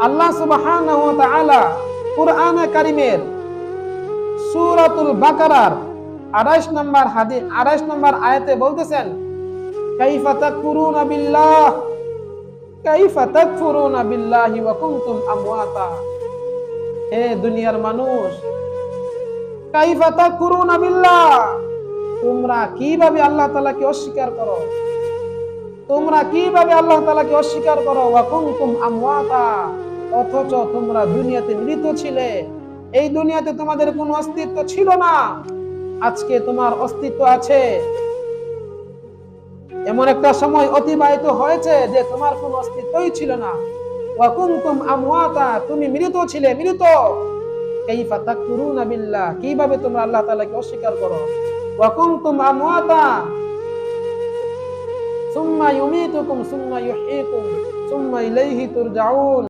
আল্লাহ সুবহানাহু ওয়া তাআলা কুরআনে কারীমের সূরাতুল বাকারার 28 নম্বর হাদিস 28 নম্বর আয়াতে বলতেছেন, কাইফা তাকফুরুনা বিল্লাহ কাইফা তাকফুরুনা বিল্লাহি ওয়া কুনতুম আমওয়াতা। হে দুনিয়ার মানুষ, কাইফা তাকফুরুনা বিল্লাহ, তোমরা কিভাবে আল্লাহ তাআলাকে অস্বীকার করো, তোমরা কিভাবে আল্লাহ তাআলাকে অস্বীকার করো, ওয়া কুনতুম আমওয়াতা, অথচ তোমরা দুনিয়াতে মৃত ছিলে, এই দুনিয়াতে তোমাদের কোনো অস্তিত্ব ছিল না, আজকে তোমার অস্তিত্ব আছে। এমন একটা সময় অতিবাহিত হয়েছে যে তোমার কোনো অস্তিত্বই ছিল না। ওয়া কুনতুম আমওয়াতা, তুমি মৃত ছিলে, মৃত। কাইফা তাকফুরুনা বিল্লাহ, কিভাবে তোমরা আল্লাহ তাআলাকে অস্বীকার করো। ওয়া কুনতুম আমওয়াতা সুম্মা ইউমীতুকুম সুম্মা ইউহয়ীকুম সুম্মা ইলাইহি তুরজাউন।